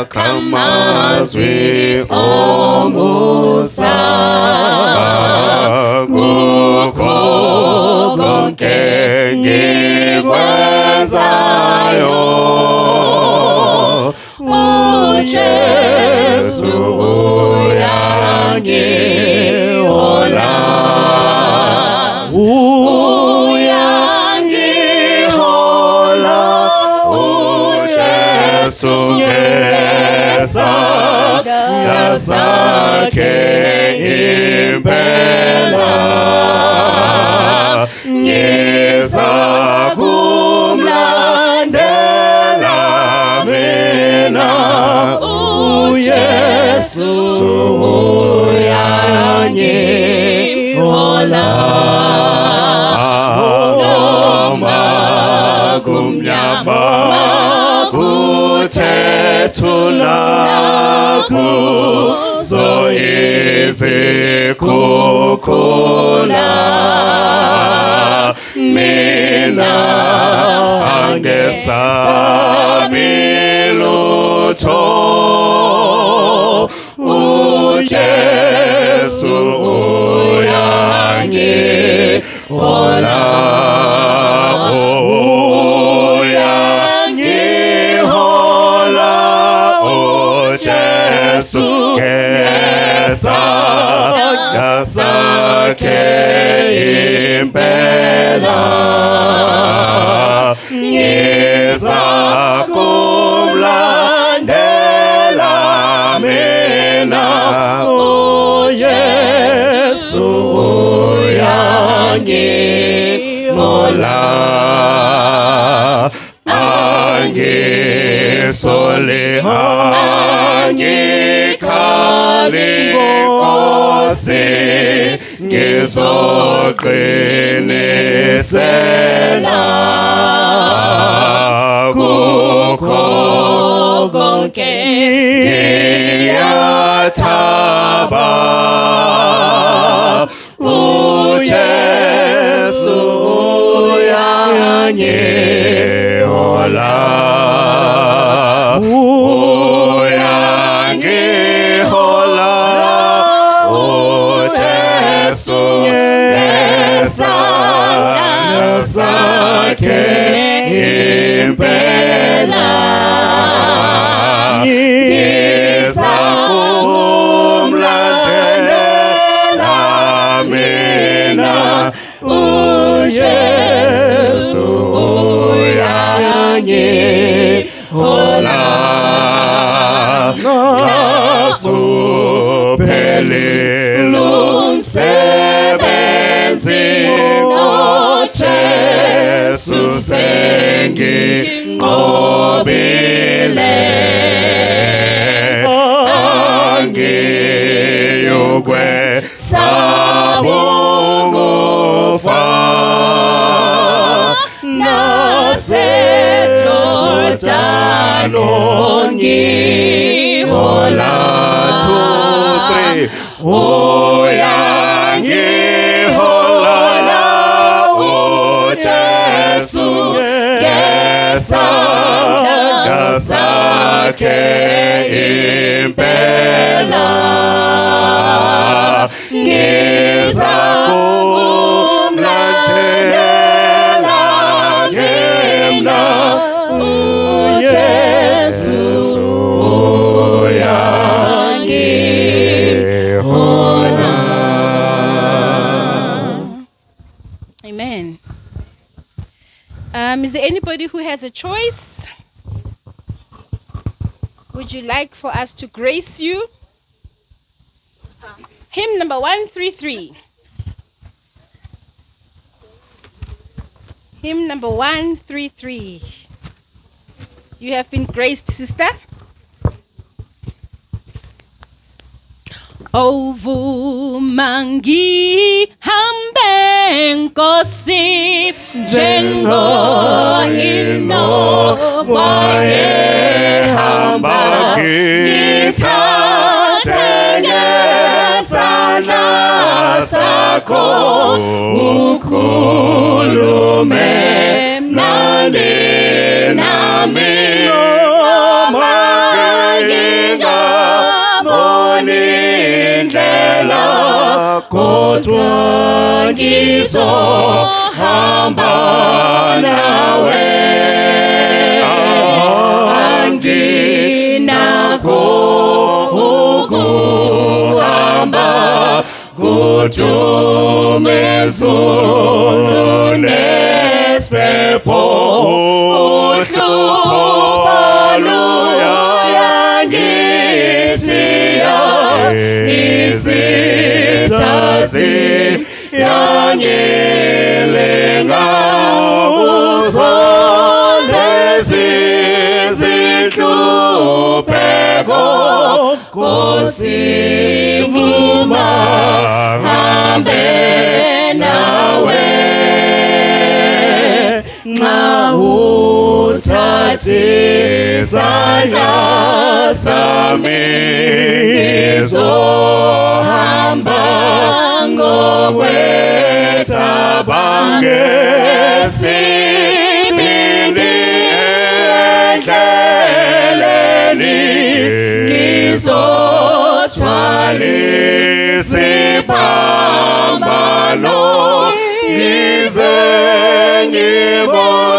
Kamazwi omusa kukho konke ngikwenzayo uJesu uyangihola uJesu ngesakhe impela ngizakumlandela mina uJesu uyangihola noma kumnyama kuthethula kuzo izikhukhula mina angesabi lutho uJesu uyangihola uJesu ngesakhe impela ngizakumlandela mina uJesu uyangihola angisole angikhali Nkosi ngizoqinisela kukho konke ngiyathaba uJesu uyangihola uyangihola uJesu ngesakhe impela ngizakumlandela mina uJesu uyangihola uphelile umsebenzi uJesu senginqobile angiyokwesaba ukufa naseJordani ungihola 2, 3 uyangihola uJesu ngesakhe impela ngizakumlandela mina uJesu uyangihola. Amen. Is there anybody who has a choice? Would you like for us to grace you? Hymn number 133. Hymn number 133. You have been graced, sister. Ovuma ngihambe Nkosi wayehamba ngithathe ngesandla sakho ukhulume mnandi nami kodwa ngizohamba nawe. Anginakho ukuhamba kudumezulu nesipho, uhlupho luyangithiya, izitha ziyanyelenga, uzonde zizihlupheko, Nkosi vuma hambe nawe. Nxa uthathe isandla sami, ngizohamba ngokwethaba ngesibindi endleleni, ngizothwala isiphambano, ngize ngibone